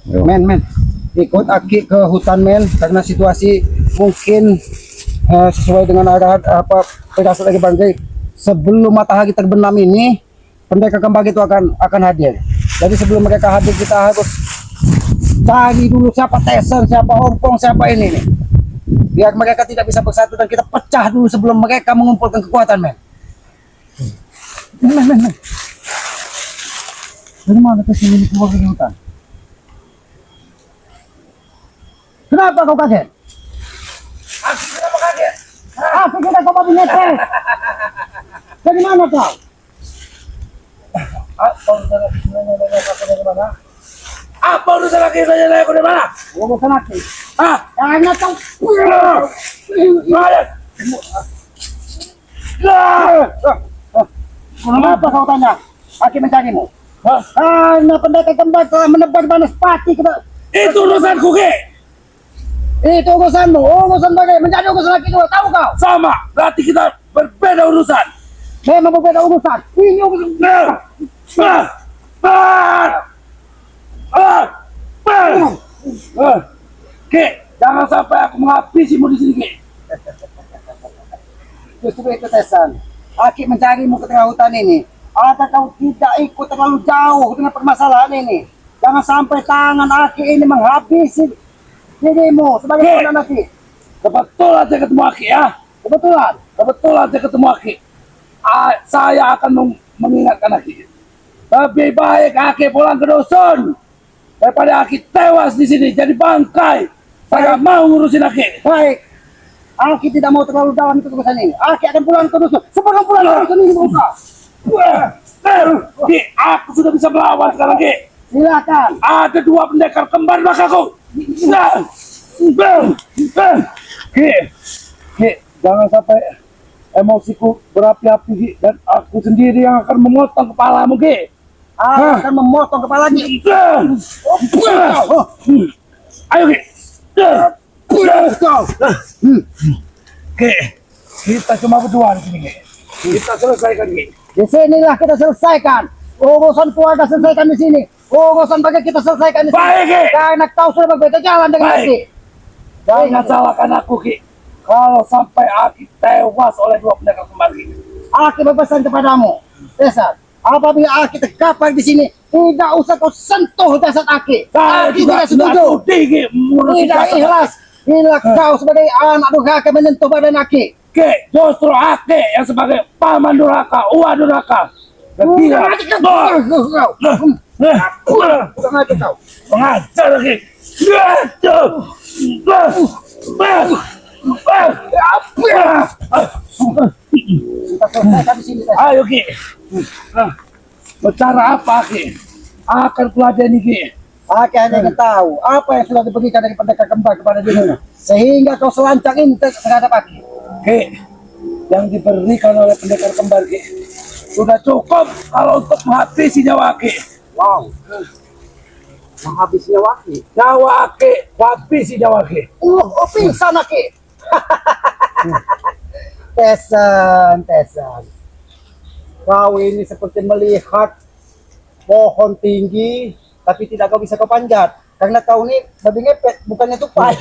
Men, ikut Aki ke hutan men, karena situasi mungkin sesuai dengan arah apa Pegasus lagi bangkit. Sebelum matahari terbenam ini, pendekar kembar itu akan hadir. Jadi sebelum mereka hadir kita harus cari dulu siapa Tesen, siapa Ompong, siapa ini nih. Biar mereka tidak bisa bersatu dan kita pecah dulu sebelum mereka mengumpulkan kekuatan men. Men. Dari mana kesini keluar dari hutan? Kenapa kau kaget? Aku kenapa kaget? Aku kira kau babi ngepet. Dari mana kau? Dari mana? Apa urusan laki nanya aku dari mana? Urusan Aki. Hah? Karena kau. Kenapa kau tanya? Aki mencarimu. Karena pendekar kembar telah menebar panas pati kita. Itu urusanku ke? Itu urusanmu, urusan bagai menjadi urusan Aki juga, tahu kau? Sama, berarti kita berbeda urusan. Memang berbeda urusan. Ini urusan. Ke, jangan sampai aku menghabisimu di sini, Ke. Justru itu Tesan. Aki mencarimu ke tengah hutan ini. Agar kau tidak ikut terlalu jauh dengan permasalahan ini. Jangan sampai tangan Aki ini menghabisi dirimu sebagai komandan Aki. Kebetulan saya ketemu Aki ya. Kebetulan saya ketemu Aki. Saya akan mengingatkan Aki. Lebih baik Aki pulang ke dusun daripada Aki tewas di sini jadi bangkai. Saya nggak mau ngurusin Aki. Baik. Aki tidak mau terlalu dalam itu urusan ini. Aki akan pulang ke dusun. Sebelum pulang ke dusun ini buka. Ki, aku sudah bisa melawan sekarang, Ki. Silakan. Ada dua pendekar kembar belakangku. Ki, jangan sampai emosiku berapi-api, Ki, dan aku sendiri yang akan memotong kepalamu, Ki. Aku akan memotong kepalanya. Ayo, Ki. Ki, kita cuma berdua di sini, Ki. Kita selesaikan, Ki. Di sinilah kita selesaikan. Urusan keluarga selesaikan di sini. Urusan bagi kita selesaikan di sini. Baik, Ki. Karena kau sudah berbeda jalan dengan Baik. Aki. Jangan salahkan aku, Ki. Kalau sampai Aki tewas oleh dua pendekar kembar, Ki. Aki berpesan kepadamu, Tesan. Apabila Aki terkapar di sini, tidak usah kau sentuh jasad Aki. Aki tidak setuju. Tidak ikhlas. Bila kau sebagai anak durhaka menyentuh badan Aki. Ki, justru Aki yang sebagai paman durhaka, uang durhaka. Kurang aja kau. Pengajar, Ki. Kita selesaikan di sini. Tesan. Ayo, Ki. Bicara apa, Ki? Akan kuladeni, Ki. Aki hanya ingin tahu apa yang sudah diberikan dari pendekar kembar kepada dirimu, sehingga kau selancang intek terhadap Aki. Ki, yang diberikan oleh pendekar kembar, Ki, sudah cukup kalau untuk menghabisi nyawa Ki. Wow, menghabisi nyawa Aki. Nyawa Ki, habisi nyawa Ki. Pingsan Aki. Tesan. Kau ini seperti melihat pohon tinggi, tapi tidak kau bisa kau panjat. Karena kau ini babi ngepet, bukannya tupai.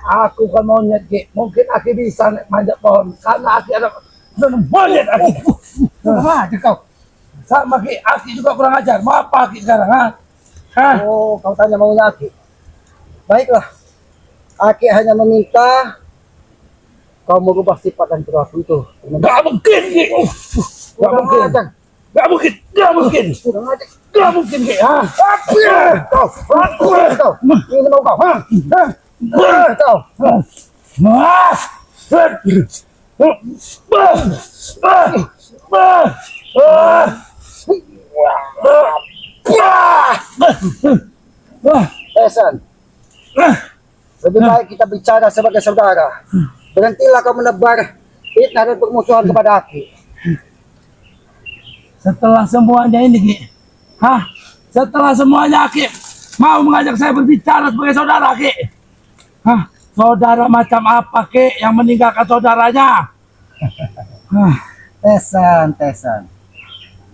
Aku kan monyet, Ki. Mungkin Aki bisa manjat pohon karena Aki ada monyet, Aki. Aja kau. Sama, Ki. Aki juga kurang ajar. Mau apa Aki sekarang, ha? Hah? Oh, kau tanya maunya Aki. Baiklah. Aki hanya meminta kau merubah sifat dan perilaku itu. Gak mungkin, Ki. Gak mungkin. Gak mungkin. Gak mungkin. Gak mungkin, Ki. Ha? Kau. Ini mau kau. Kau. Tesan. Lebih baik kita bicara sebagai saudara. Berhentilah kau menebar fitnah dan permusuhan kepada Aki. Setelah semuanya ini, Ki. Hah? Setelah semuanya, Ki. Mau mengajak saya berbicara sebagai saudara, Ki. Hah? Saudara macam apa, Ki, yang meninggalkan saudaranya? Tesan.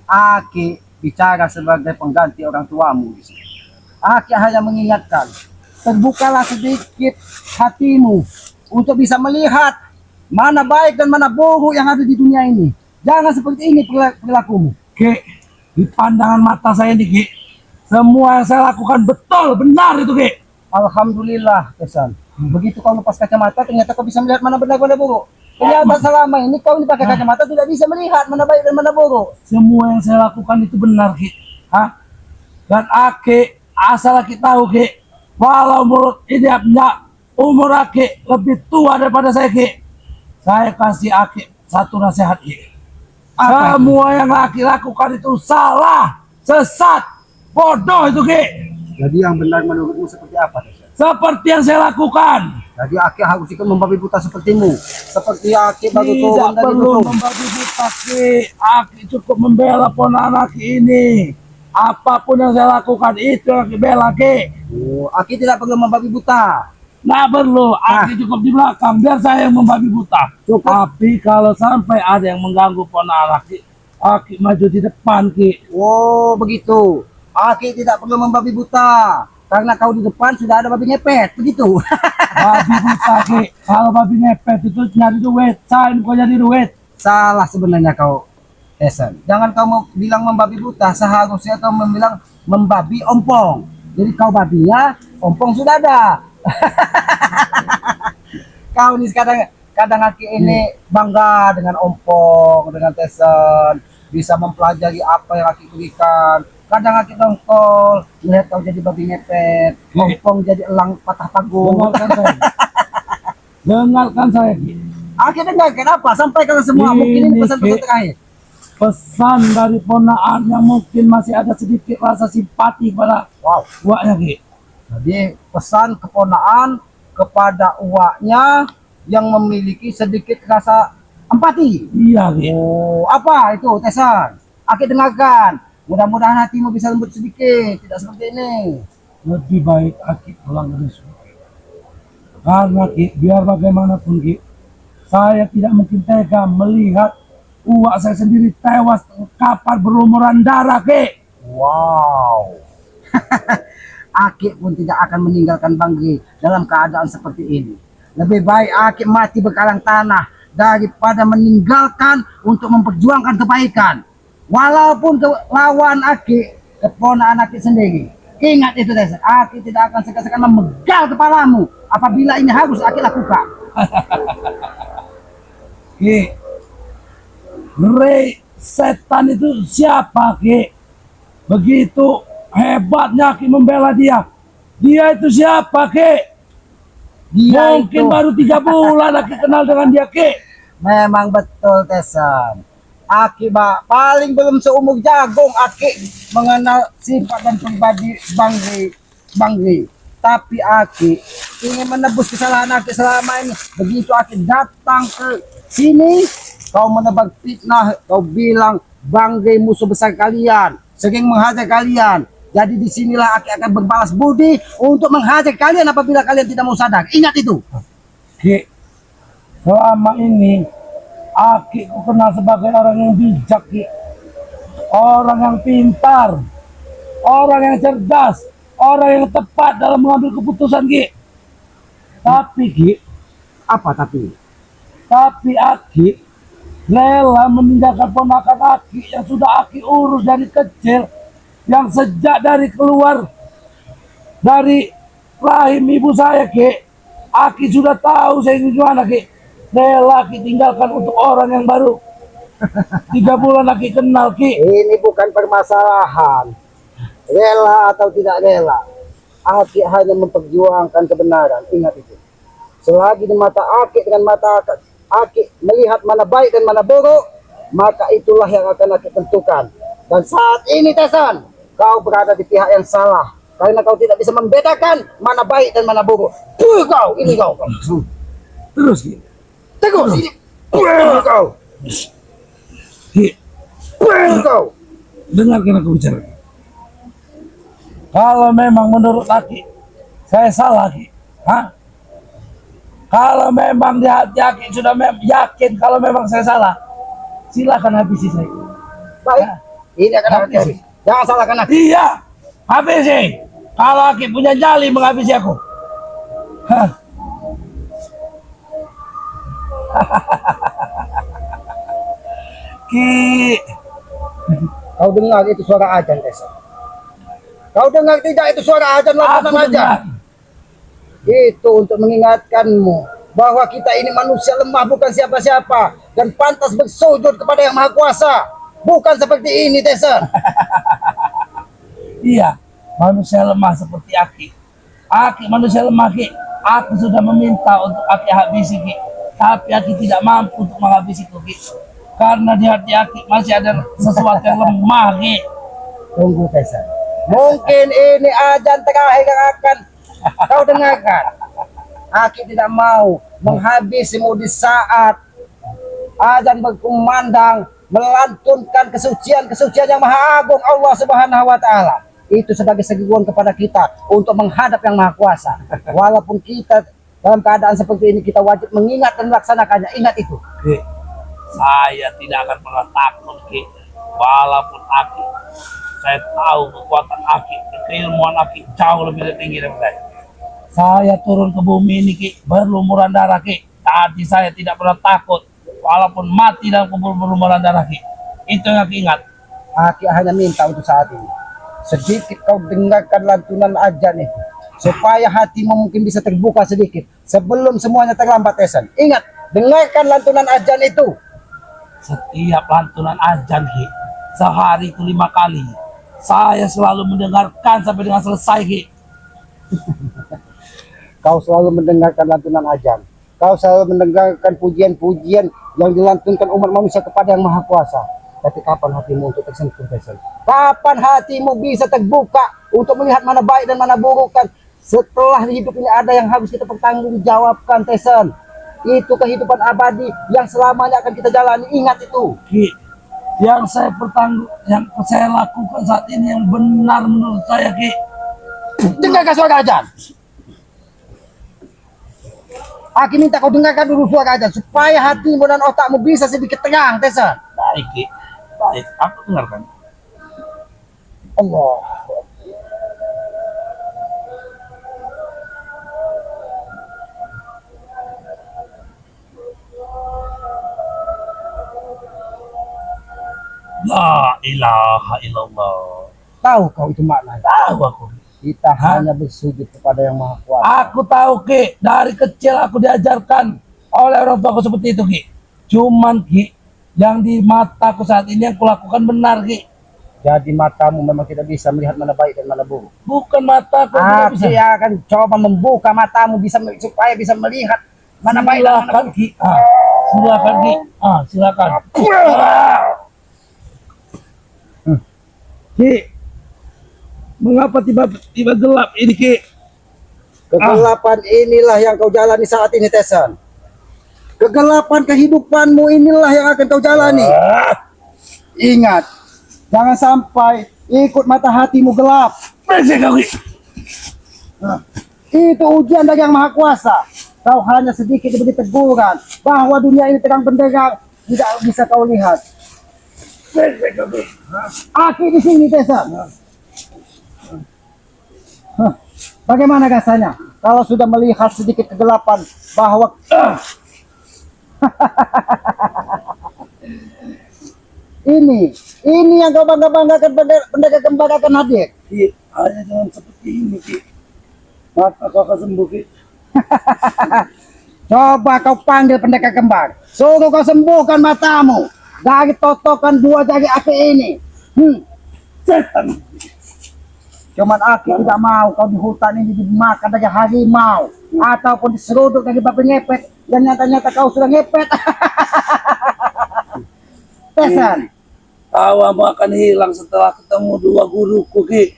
Aki bicara sebagai pengganti orang tuamu di sini. Aki hanya mengingatkan, terbukalah sedikit hatimu untuk bisa melihat mana baik dan mana buruk yang ada di dunia ini. Jangan seperti ini perilakumu. Ki, di pandangan mata saya nih Ki, semua yang saya lakukan betul, benar itu Ki. Alhamdulillah, Tesan. Begitu kau lepas kacamata, ternyata kau bisa melihat mana benar mana buruk. Ternyata selama ini kau ini pakai kacamata tidak bisa melihat mana baik dan mana buruk. Semua yang saya lakukan itu benar Ki. Hah? Dan Aki, asal Aki tahu Ki, walau menurut hidupnya umur Aki lebih tua daripada saya Ki, saya kasih Aki satu nasihat Ki. Apa Semua yang Aki lakukan itu salah, sesat, bodoh itu Ki. Jadi yang benar menurutmu seperti apa, Tesan? Seperti yang saya lakukan. Jadi Aki harus ikut membabi buta sepertimu. Seperti Aki baru Tidak turun dari perlu dusun. membabi buta Ki. Aki cukup membela ponakan Aki ini. Apapun yang saya lakukan itu yang Aki bela Ki. Oh, Aki tidak perlu membabi buta. Nggak perlu, Aki cukup di belakang biar saya yang membabi buta. Cukup. Tapi kalau sampai ada yang mengganggu ponakan Aki maju di depan Ki. Oh, begitu. Aki tidak perlu membabi buta. Karena kau di depan sudah ada babi ngepet, begitu. Babi buta Ki. Kalau babi ngepet itu nyari duit, saya kok jadi duit. Salah sebenarnya kau, Tesan. Jangan kau mau bilang membabi buta, seharusnya kau membilang membabi ompong. Jadi kau babinya, ompong sudah ada. Kau ini kadang Aki ini bangga dengan ompong, dengan Tesan, bisa mempelajari apa yang Aki berikan. Kadang Aki dongkol, melihat kau jadi babi ngepet, ompong jadi elang patah pagung. Dengarkan saya. Dengarkan saya Ki. Aki dengar kenapa? Sampaikan semua. Mungkin ini Ini, pesan-pesan Ki. terakhir. Pesan dari ponaan yang mungkin masih ada sedikit rasa simpati pada Wow. uaknya Ki. Jadi pesan keponaan kepada uaknya yang memiliki sedikit rasa empati. Iya Ki. Oh, apa itu Tesan? Aki dengarkan. Mudah-mudahan hatimu bisa lembut sedikit, tidak seperti ini. Lebih baik Aki pulang ke dusun. Karena Ki, biar bagaimanapun Ki, saya tidak mungkin tega melihat uak saya sendiri tewas terkapar berlumuran darah Ki. Wow. Aki pun tidak akan meninggalkan Banggi dalam keadaan seperti ini. Lebih baik Aki mati berkalang tanah daripada meninggalkan untuk memperjuangkan kebaikan. Walaupun lawan Aki, keponaan Aki sendiri. Ingat itu, Tesan. Aki tidak akan segan-segan memegal kepalamu apabila ini harus Aki lakukan. Ki, Rey setan itu siapa Ki? Begitu hebatnya Ki membela dia. Dia itu siapa Ki? Dia Mungkin itu baru 3 bulan Aki kenal dengan dia Ki. memang betul, Tesan. Aki paling belum seumur jagung Aki mengenal sifat dan pribadi Bangri. Tapi Aki ingin menebus kesalahan Aki selama ini. Begitu Aki datang ke sini, kau menebar fitnah, kau bilang Bangri musuh besar kalian, sering menghajar kalian. Jadi disinilah Aki akan berbalas budi untuk menghajar kalian apabila kalian tidak mau sadar. Ingat itu. Ki, selama ini Aki ku kenal sebagai orang yang bijak Ki. Orang yang pintar, orang yang cerdas, orang yang tepat dalam mengambil keputusan Ki. Tapi Ki, Apa tapi? tapi Aki rela meninggalkan ponakan Aki yang sudah Aki urus dari kecil, yang sejak dari keluar dari rahim ibu saya Ki, Aki sudah tahu saya ini gimana Ki. Rela Ki tinggalkan untuk orang yang baru. 3 bulan Aki kenal Ki. Ini bukan permasalahan rela atau tidak rela. Aki hanya memperjuangkan kebenaran. Ingat itu. Selagi di mata Aki dengan mata Aki melihat mana baik dan mana buruk, maka itulah yang akan Aki tentukan. Dan saat ini Tesan, kau berada di pihak yang salah karena kau tidak bisa membedakan mana baik dan mana buruk. Tuh kau, ini kau. Terus Ki. Teguh sini. Kau. Ki, Kau. dengarkan aku bicara. Kalau memang menurut Aki saya salah Ki, hah? Kalau memang di hati Aki sudah yakin kalau memang saya salah, silakan habisi saya. Baik. Ini akan habis. Jangan salahkan Aki. Iya, habisi. Kalau Aki punya nyali menghabisi aku. Hah. Ki, Kau dengar itu suara ajan, Tesan? Kau dengar tidak itu suara ajan aku lantunan ajan? dengar. Itu untuk mengingatkanmu bahwa kita ini manusia lemah, bukan siapa-siapa, dan pantas bersujud kepada Yang Maha Kuasa. Bukan seperti ini, Tesan. Iya, manusia lemah seperti Aki. Aki manusia lemah, Ki. Aku sudah meminta untuk Aki habisi, Ki. Tapi Aki tidak mampu untuk menghabisiku, Ki. Karena di hati Aki masih ada sesuatu yang lemah, Ki. Tunggu, Tesan. Mungkin ini ajan terakhir yang akan kau dengarkan. Aki tidak mau menghabisimu di saat ajan berkumandang melantunkan kesucian yang maha agung Allah Subhanahu wa taala. Itu sebagai seruan kepada kita untuk menghadap Yang Maha Kuasa. Walaupun kita dalam keadaan seperti ini, kita wajib mengingat dan melaksanakannya. Ingat itu. Ki, saya tidak akan pernah takut, Ki. Walaupun Aki, saya tahu kekuatan Aki, keilmuan Aki jauh lebih tinggi dari saya. Saya turun ke bumi ini, Ki, berlumuran darah, Ki. Tadi saya tidak pernah takut, walaupun mati dalam berlumuran darah, Ki. Itu yang Aki ingat. Aki hanya minta untuk saat ini, sedikit kau dengarkan lantunan ajan itu, supaya hatimu mungkin bisa terbuka sedikit sebelum semuanya terlambat, Tesan. Ingat, dengarkan lantunan ajan itu. Setiap lantunan ajan, Ki, sehari itu 5 kali. Saya selalu mendengarkan sampai dengan selesai, Ki. Kau selalu mendengarkan lantunan ajan. Kau selalu mendengarkan pujian-pujian yang dilantunkan umat manusia kepada Yang Maha Kuasa. Tapi kapan hatimu untuk tersentuh, Tesan? Kapan hatimu bisa terbuka untuk melihat mana baik dan mana buruk, kan? Setelah hidup ini ada yang harus kita pertanggungjawabkan, Tesan. Itu kehidupan abadi yang selamanya akan kita jalani. Ingat itu. Ki, yang saya lakukan saat ini yang benar menurut saya, Ki. Dengarkan suara ajan. Aki minta kau dengarkan dulu suara ajan supaya hatimu dan otakmu bisa sedikit tenang, Tesan. Baik, Ki. Baik, aku dengarkan. Allah. La ilaha illallah. Tahu kau itu maknanya? Tahu aku. Kita hanya bersujud kepada Yang Maha Kuasa. Aku tahu, Ki. Dari kecil aku diajarkan oleh orang tua aku seperti itu, Ki. Cuman, Ki, yang di mataku saat ini yang kulakukan benar, Ki. Jadi matamu memang tidak bisa melihat mana baik dan mana buruk. Bukan mataku yang tidak bisa. Aki akan coba membuka matamu supaya bisa melihat mana baik dan mana Silakan, buruk. Ki. Silakan, Ki. Silakan. Ki, mengapa tiba gelap ini, Ki? Kegelapan inilah yang kau jalani saat ini, Tesan. Kegelapan kehidupanmu inilah yang akan kau jalani. Ingat, jangan sampai ikut mata hatimu gelap. Bersih kau, Ki. Itu ujian dari Yang Maha Kuasa. Kau hanya sedikit diberi teguran bahwa dunia ini terang benderang, tidak bisa kau lihat. Bersih kau, Ki. Aki di sini, Tesan. Bagaimana rasanya kalau sudah melihat sedikit kegelapan bahwa ini yang kau banggakan pendekar akan hadir. Ki, hanya dengan seperti ini, Ki. Maka kau akan sembuh, Ki. Coba kau panggil pendekar kembar, suruh kau sembuhkan matamu dari totokan 2 jari Aki ini. Setan. Cuman Aki tidak mau kau di hutan ini dimakan dari harimau ataupun diseruduk dari babi ngepet, dan nyata-nyata kau sudah ngepet. Tesan, Tawamu akan hilang setelah ketemu 2 guruku, Ki.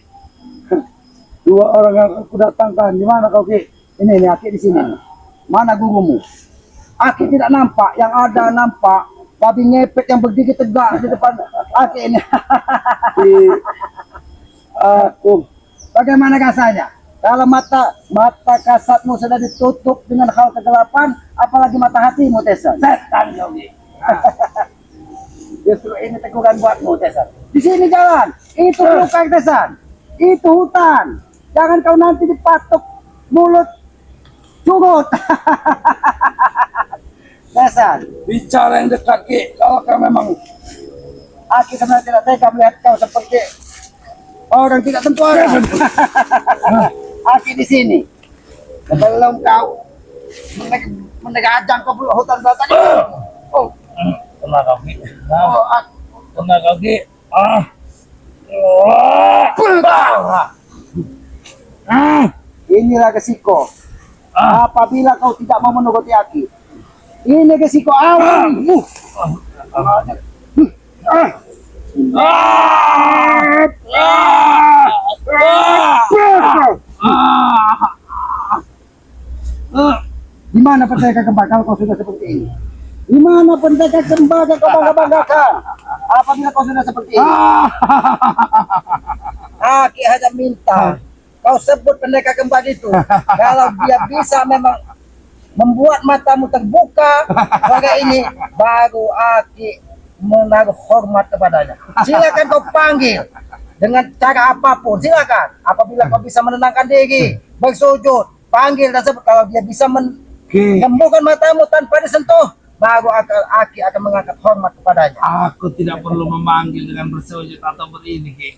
2 orang yang aku datangkan. Di mana kau, Ki? ini Aki di sini. Mana gurumu? Aki tidak nampak, yang ada nampak babi ngepet yang berdiri tegak di depan Aki ini. Ki, aku Bagaimana rasanya? Kalau mata kasatmu sudah ditutup dengan hal kegelapan, apalagi mata hatimu, Tesan. setan kau, Ki. Justru ini teguran buatmu, Tesan. Di sini jalan, itu bukan, Tesan. Itu hutan. Jangan kau nanti dipatok mulut curut. Tesan, Bicara yang dekat Ki. Kalau kau memang Aki sebenarnya tidak tega melihat kau seperti orang tidak tentu arah. Aki di sini. Sebelum kau menegajang ke hutan belakang. Oh, tenang kau Ki. oh, Tenang kau Ki. inilah resiko. Apabila kau tidak mau menuruti Aki, ini resiko awal. Di mana pendekar kembar kalau kau sudah seperti ini? Di mana pendekar kembar yang kau bangga-banggakan? Apabila kau sudah seperti ini? Aki hanya minta kau sebut pendekar kembar itu. Kalau dia bisa memang membuat matamu terbuka sebagai ini, baru Aki menaruh hormat kepadanya. Silakan kau panggil dengan cara apapun, silakan. Apabila kau bisa menenangkan diri, bersujud, panggil dan sebut. Kalau dia bisa menyembuhkan matamu tanpa disentuh, baru Aki akan mengangkat hormat kepadanya. Aku tidak perlu memanggil dengan bersujud atau berini Ki.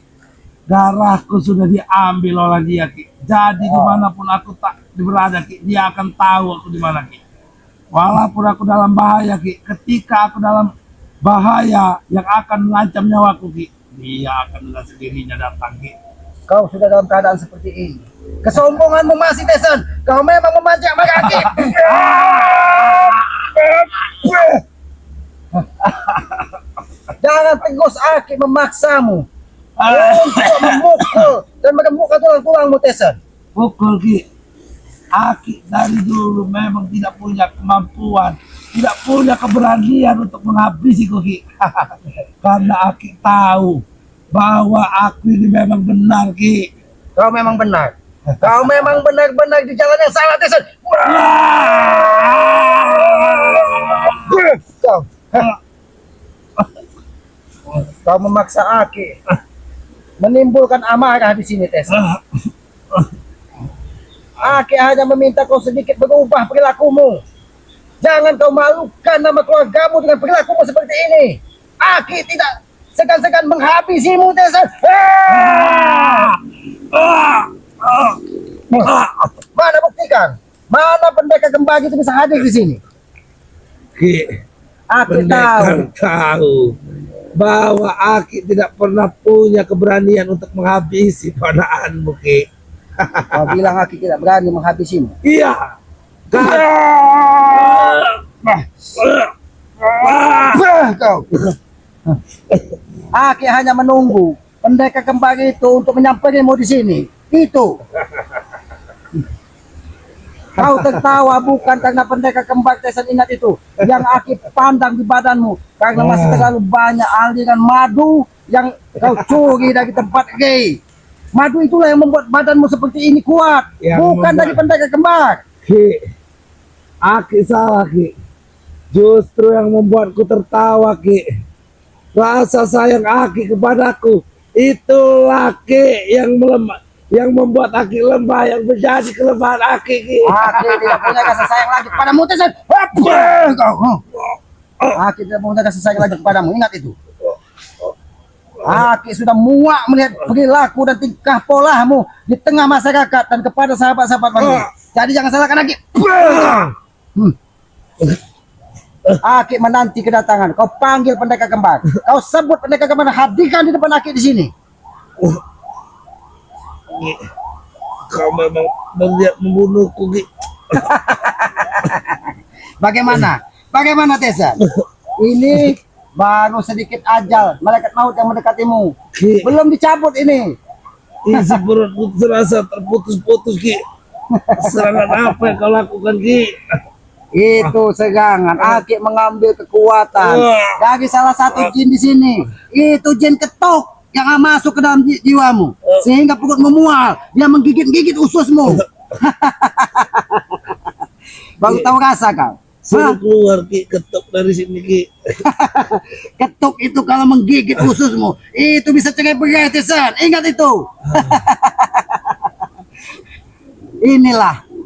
Darahku sudah diambil oleh dia Ki. Jadi dimanapun aku tak berada Ki, dia akan tahu aku di mana Ki. Walaupun aku dalam bahaya Ki, ketika aku dalam bahaya yang akan mengancam nyawaku Ki, dia akan dengan sendirinya datang Ki. Kau sudah dalam keadaan seperti ini. Kesombonganmu masih Tesan. Kau memang memanjang Aki. Jangan tegus Aki memaksamu untuk memukul dan mengemukkan tulang-tulangmu Tesan. Pukul Ki. Aki dari dulu memang tidak punya kemampuan, tidak punya keberanian untuk menghabisiku Ki. Karena Aki tahu bahwa aku ini memang benar Ki. Kau memang benar. Kau memang benar-benar di jalan yang salah Tesan. Kau memaksa Aki menimbulkan amarah di sini Tesan. Aki hanya meminta kau sedikit berubah perilakumu. Jangan kau malukan nama keluargamu dengan perilakumu seperti ini. Aki tidak segan-segan menghabisimu Tesan. Mana buktikan? Mana pendekar kembar itu bisa hadir di sini? Ki, Aki pendekar tahu. tahu bahwa Aki tidak pernah punya keberanian untuk menghabisi panaanmu Ki. Kau bilang Aki tidak berani menghabisimu. Iya. Kau. Aki hanya menunggu pendekar kembar itu untuk menyampaikanmu di sini. Itu. Kau tertawa bukan karena pendekar kembar Tesan, ingat itu. Yang Aki pandang di badanmu karena masih terlalu banyak aliran madu yang kau curi dari tempat gay. Madu itulah yang membuat badanmu seperti ini kuat, Yang bukan membuat- dari pendekar kembar. Ki, Aki salah Ki. Justru yang membuatku tertawa Ki, rasa sayang Aki kepadaku. Itulah Ki yang melemah, yang membuat Aki lemah, yang menjadi kelemahan Aki Ki. Aki tidak punya kasih sayang lagi kepadamu Tesan. Aki tidak punya kasih sayang lagi kepadamu, ingat itu. Aki sudah muak melihat perilaku dan tingkah polamu di tengah masyarakat dan kepada sahabat-sahabat Banggi. Jadi jangan salahkan Aki. Aki menanti kedatangan. Kau panggil pendekar kembar. Kau sebut pendekar kembar, hadirkan di depan Aki di sini. Ki, kau memang berniat membunuhku Ki. Bagaimana? Bagaimana Tesan? Ini baru sedikit ajal malaikat maut yang mendekatimu. Ki, Belum dicabut ini. isi perutku terasa terputus-putus Ki. Serangan apa yang kau lakukan Ki? Itu serangan. Aki mengambil kekuatan dari salah satu jin di sini. Itu jin ketok yang masuk ke dalam jiwamu sehingga perutmu mual. Dia menggigit-gigit ususmu. Baru tahu rasa kau. Suruh keluar Ki, ketuk dari sini Ki. Ketuk itu kalau menggigit ususmu, itu bisa cerai berai Tesan. Ingat itu.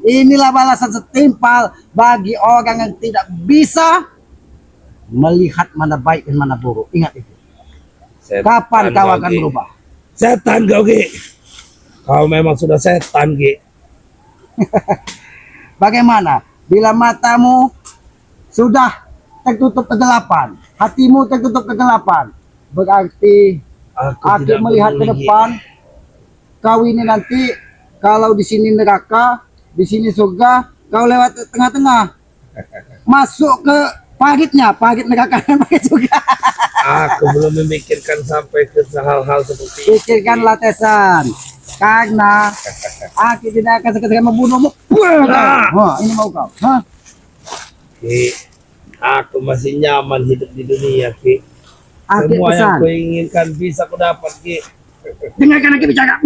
Inilah balasan setimpal bagi orang yang tidak bisa melihat mana baik dan mana buruk. Ingat itu. Kapan kau akan berubah? Setan kau Ki. Kau memang sudah setan Ki. Bagaimana? Bila matamu sudah tertutup kegelapan, hatimu tertutup kegelapan, berarti aku tidak melihat ke peduli. depan. Kau ini nanti kalau di sini neraka, di sini surga, kau lewat tengah-tengah, masuk ke pagit neraka dan pagit surga. Aku belum memikirkan sampai ke hal-hal seperti itu. Pikirkanlah Tesan, karena aku tidak akan sekali membunuhmu. Wah, ini mau kau? Hah? Ki, aku masih nyaman hidup di dunia Ki. Aku Semua yang pesan, ku inginkan bisa ku dapat Ki. dengarkan aku bicara.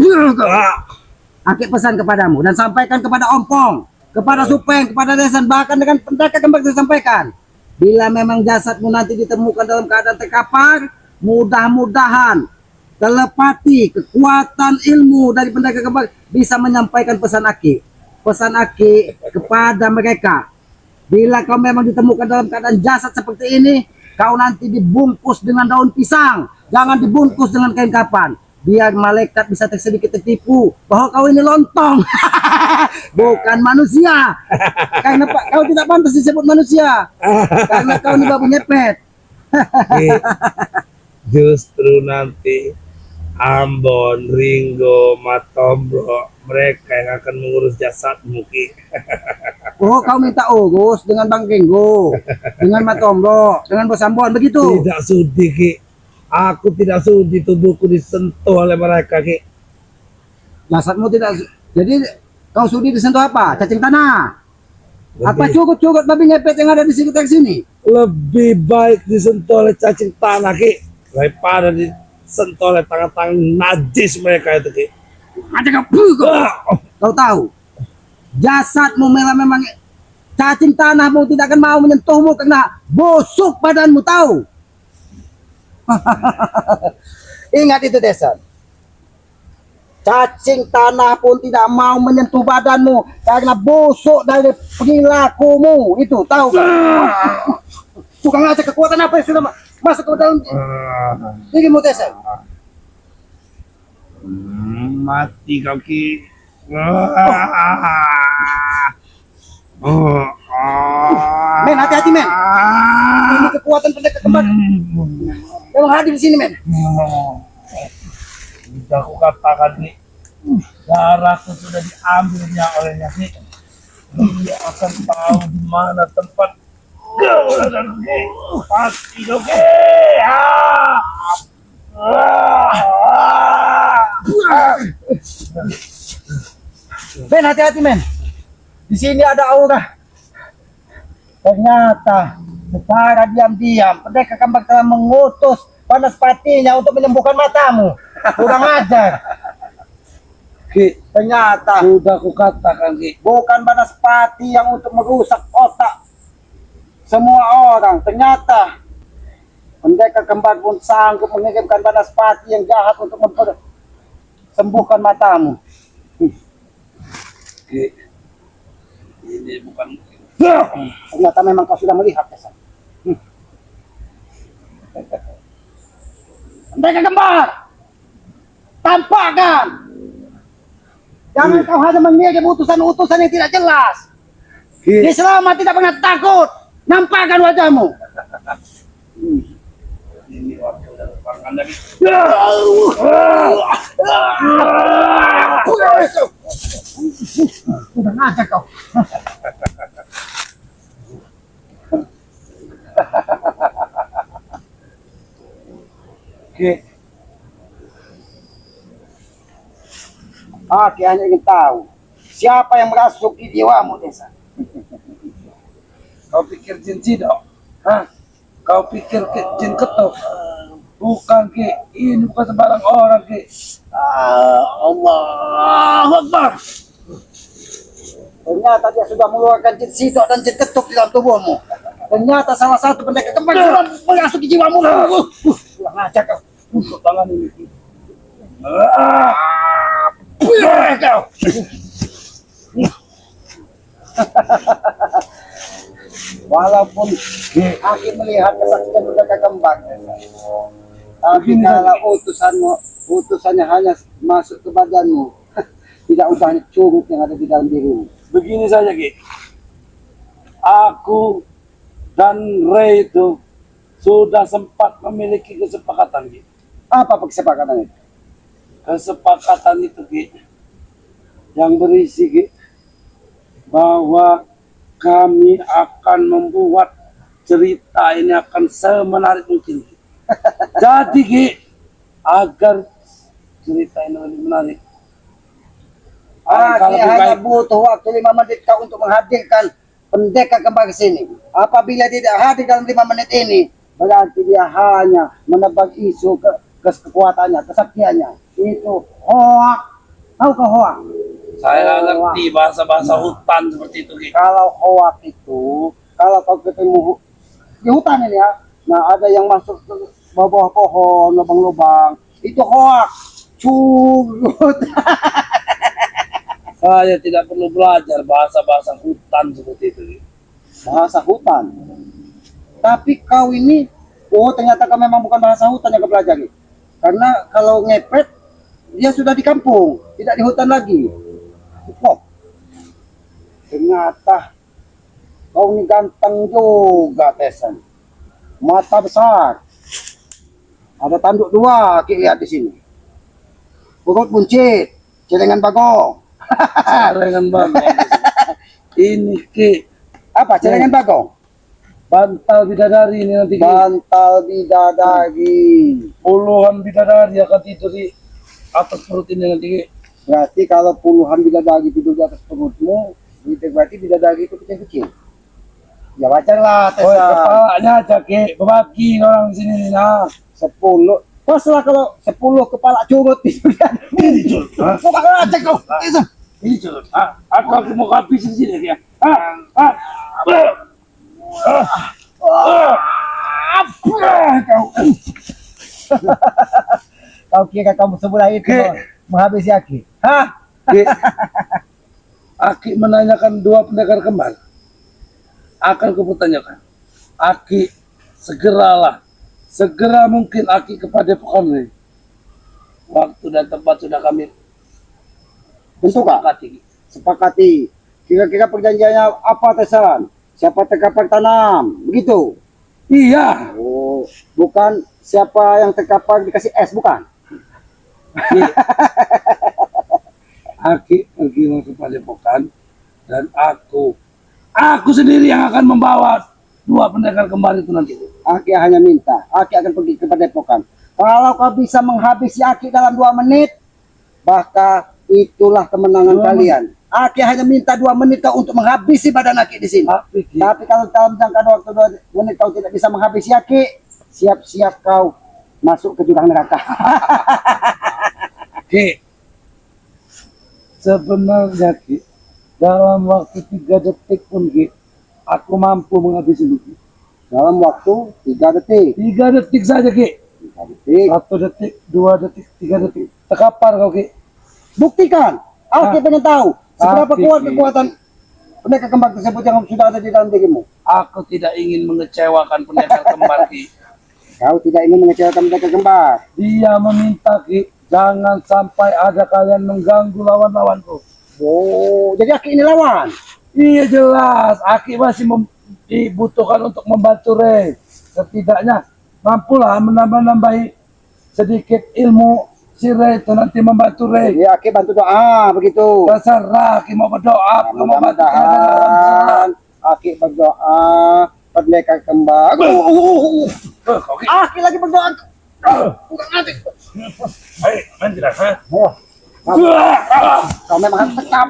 Ah, Aku pesan kepadamu dan sampaikan kepada Ompong, kepada Supeng, kepada Desan, bahkan dengan pendekar kembali disampaikan. Bila memang jasadmu nanti ditemukan dalam keadaan terkapar, mudah-mudahan telepati kekuatan ilmu dari pendekar kembali bisa menyampaikan pesan Aki. Pesan Aki kepada mereka. Bila kau memang ditemukan dalam keadaan jasad seperti ini, kau nanti dibungkus dengan daun pisang. Jangan dibungkus dengan kain kapan. Biar malaikat bisa sedikit tertipu bahwa kau ini lontong. Bukan manusia. Karena kau tidak pantas disebut manusia. Karena kau ini babu ngepet. Ki, justru nanti Ambon, Ringo, Matombro, mereka yang akan mengurus jasadmu Ki. Oh, kau minta urus dengan Bang Ringgo, dengan Matombro, dengan Bos Ambon, begitu? Tidak sudi Ki. Aku tidak sudi tubuhku disentuh oleh mereka Ki. Jasadmu tidak. Jadi kau sudi disentuh apa? Cacing tanah. Apa cugut-cugut babi ngepet yang ada di sekitar sini? Lebih baik disentuh oleh cacing tanah Ki daripada disentuh oleh tangan-tangan najis mereka itu Ki. Ada kau tahu? Jasadmu memang cacing tanahmu tidak akan mau menyentuhmu karena busuk badanmu, tahu? Ingat itu Desan. Cacing tanah pun tidak mau menyentuh badanmu karena busuk dari perilakumu itu, tahu kan? Tukang aja kekuatan apa yang sudah masuk ke dalam dirimu Desan? Mati kau Ki. Men, hati-hati men. Ini kekuatan pendekar kembar. Memang hadir di sini men. Bisa aku katakan Ki, darahku sudah diambilnya olehnya Ki. Dia akan tahu di mana tempat keberadaan Ki. Pasti kau Ki. Men, hati-hati men. Di sini ada aura. Ternyata secara diam-diam pendekar kembang telah mengutus Banaspatinya untuk menyembuhkan matamu. Kurang ajar. Ki, Ternyata sudah kukatakan Ki. bukan Banaspati yang untuk merusak otak semua orang. Ternyata pendekar kembar pun sanggup mengirimkan Banaspati yang jahat untuk sembuhkan matamu. Ki, ini bukan Ternyata memang kau sudah melihat Desan. Pendekar kembar, tampakkan. Jangan kau hanya mengirim utusan-utusan yang tidak jelas. Ki. Islam tidak pernah takut. Nampakkan wajahmu. Ini waktu udah terpangkan lagi. Udah ngajak kau. Ki, Aku hanya ingin tahu siapa yang merasuki jiwamu Desa. kau pikir jin sidok? Hah? Kau pikir jin ketuk? Bukan Ki, ini bukan sembarang orang Ki. Allahu Akbar. Ternyata dia sudah mengeluarkan jin sidok dan jin ketuk di dalam tubuhmu. Ternyata salah satu pendekar kembar sudah merasuki jiwamu. Kurang ajar kau. Untuk tangan ini Ki. Kau. Walaupun Aki melihat kesaksian mereka kembang, tapi kalau utusannya hanya masuk ke badanmu, tidak usah hanya curut yang ada di dalam dirimu. Begini saja Ki, aku dan Ray itu sudah sempat memiliki kesepakatan Ki. Apa kesepakatan itu? Kesepakatan itu Ki, yang berisi Ki, bahwa kami akan membuat cerita ini akan semenarik mungkin. Jadi Ki, agar cerita ini lebih menarik, Aki lebih hanya baik, butuh waktu 5 menit kau untuk menghadirkan pendekar kembang ke sini. Apabila tidak hadir dalam 5 menit ini, berarti dia hanya menebak isu kekuatannya, kesaktiannya. Itu hoak. Tahu ke hoak? saya nggak ngerti bahasa-bahasa hutan seperti itu Ki. Kalau hoak itu, kalau kau ketemu di hutan ini ya, nah ada yang masuk ke bawah pohon, lubang-lubang, itu hoak. Curut. Saya tidak perlu belajar bahasa-bahasa hutan seperti itu Ki. Bahasa hutan. Tapi kau ini, oh ternyata kau memang bukan bahasa hutan yang kau pelajari. Karena kalau ngepet, dia sudah di kampung, tidak di hutan lagi. Oh, ternyata kau ini ganteng juga, Tesan. Mata besar. Ada tanduk 2, Ki lihat di sini. Perut buncit, celengan bagong. Celengan bagong. Ini Ki, Apa celengan bagong? bantal bidadari ini nanti Ki. Bantal bidadari. Puluhan bidadari akan tidur di atas perut ini nanti Ki. Berarti kalau puluhan bidadari tidur di atas perutmu, itu berarti bidadari itu kecil-kecil. Ya wajar lah, Oh, Tesa. kepalanya aja Ki, berbagi orang di sini nah. 10. Paslah kalau 10 kepala curut tidur di atas. Ini curut, ha? Kau bakal acak kau. Tesa. Ini curut, ha? Aku mau habis di sini Ki. Kau. Kau kira kamu sebelah itu menghabisi Aki? Hah? Ki, Aki menanyakan 2 pendekar kembar. Akan kupertanyakan. Aki, segera mungkin Aki kepada Padepokan ini. Waktu dan tempat sudah kami Tentukan. sepakati. Ki. Sepakati. Kira-kira perjanjiannya apa, Tesan? Siapa terkapar tanam? Begitu. Iya, Oh, bukan siapa yang terkapar dikasih es, bukan? Ki. Aki pergi ke Padepokan dan aku sendiri yang akan membawa 2 pendekar kembar itu nanti. Aki hanya minta, Aki akan pergi ke Padepokan. Kalau kau bisa menghabisi Aki dalam 2 menit, maka itulah kemenangan 2 kalian. Aki hanya minta 2 menit kau untuk menghabisi badan Aki di sini. Tapi Ki, Tapi kalau dalam jangka waktu 2 menit kau tidak bisa menghabisi Aki, siap-siap kau masuk ke jurang neraka. Ki, sebenarnya Ki, dalam waktu 3 detik pun Ki, aku mampu menghabisi Ki. Dalam waktu 3 detik. 3 detik saja Ki. 3 detik. 1 detik, 2 detik, 3 detik. Terkapar kau Ki. Buktikan. Aki pengen tahu seberapa Tapi, kuat Ki, kekuatan pendekar kembar tersebut yang sudah ada di dalam dirimu. Aku tidak ingin mengecewakan pendekar kembar Ki. Kau tidak ingin mengecewakan pendekar kembar. Dia meminta Ki, jangan sampai ada kalian mengganggu lawan-lawanku. Oh, jadi Aki ini lawan. Iya jelas, Aki masih dibutuhkan untuk membantu Ray. Setidaknya mampulah menambah-nambahi sedikit ilmu si Ray itu nanti membantu Ray. Jadi Aki bantu doa begitu. Terserah Aki mau berdoa, mau membantu Mudah-mudahan Aki berdoa pendekar kembar. Oke. Aki lagi berdoa. Bukan nanti. Hei, main tidak, ha? Kau memang harus tekap.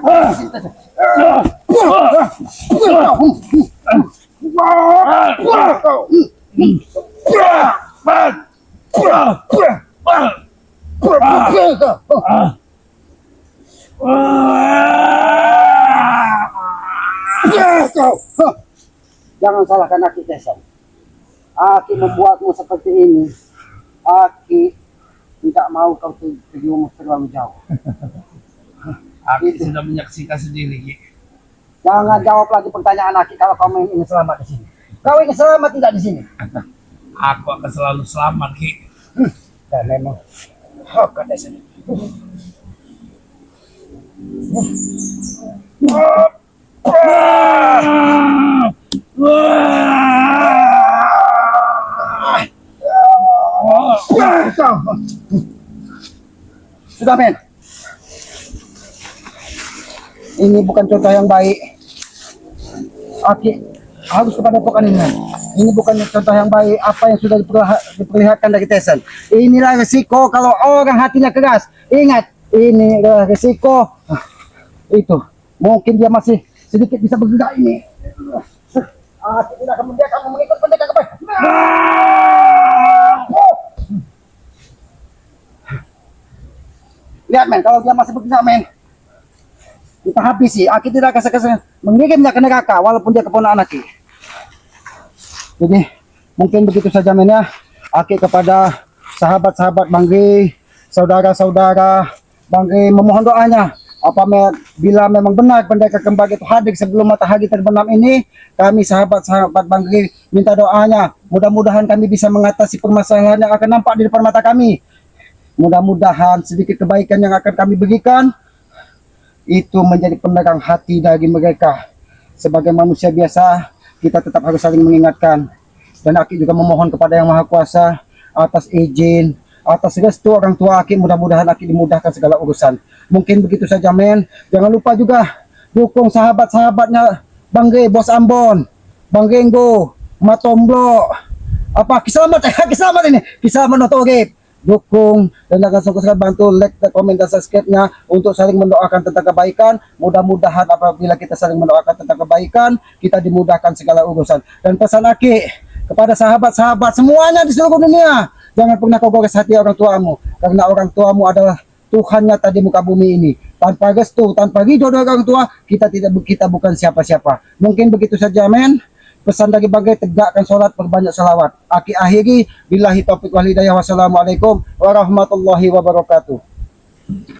Jangan salahkan Aki, Tesan. Aki membuatmu seperti ini. Aki tidak mau kau terjerumus terlalu jauh. Aki sudah menyaksikan sendiri Ki. Jangan jawab lagi pertanyaan Aki kalau kamu ingin selamat di sini. Kau ingin selamat tidak di sini? Aku akan selalu selamat, Ki. Dan memang hak di sini. Sudah men. Ini bukan contoh yang baik. Aki harus kepada pokan ini. Ini bukan contoh yang baik apa yang sudah diperlihatkan dari Tesan. Inilah resiko kalau orang hatinya keras. Ingat, ini resiko. Itu mungkin dia masih sedikit bisa bergerak ini. Aku tidak akan membiarkan kamu mengikut pendekar kepada. Lihat men, kalau dia masih bergerak men, kita habisi. Aki tidak akan mengirimnya ke neraka walaupun dia keponakan Aki. Jadi mungkin begitu saja men ya. Aki kepada sahabat-sahabat Banggi, saudara-saudara Banggi memohon doanya. Bila memang benar pendekar kembar itu hadir sebelum matahari terbenam ini, kami sahabat-sahabat Banggi minta doanya. Mudah-mudahan kami bisa mengatasi permasalahan yang akan nampak di depan mata kami. Mudah-mudahan sedikit kebaikan yang akan kami berikan itu menjadi penerang hati dari mereka. Sebagai manusia biasa, kita tetap harus saling mengingatkan. Dan Aki juga memohon kepada Yang Maha Kuasa atas izin, atas restu orang tua Aki, mudah-mudahan Aki dimudahkan segala urusan. Mungkin begitu saja men. Jangan lupa juga dukung sahabat-sahabatnya Bangge, Bos Ambon, Bang Genggo, Matomblo, Kisamat ini, Kisamat Notorip. Dukung dan akan sungguh-sungguh bantu like, komen, dan subscribe-nya untuk saling mendoakan tentang kebaikan. Mudah-mudahan apabila kita saling mendoakan tentang kebaikan, kita dimudahkan segala urusan. Dan pesan Aki kepada sahabat-sahabat semuanya di seluruh dunia, jangan pernah kau gores hati orang tuamu, karena orang tuamu adalah Tuhan nyata di muka bumi ini. Tanpa restu, tanpa ridho dari orang tua, kita bukan siapa-siapa. Mungkin begitu saja men. Pesan dari Banggai, tegakkan sholat, perbanyak salawat. Aki akhiri, billahi taufiq wal hidayah. Wassalamualaikum warahmatullahi wabarakatuh.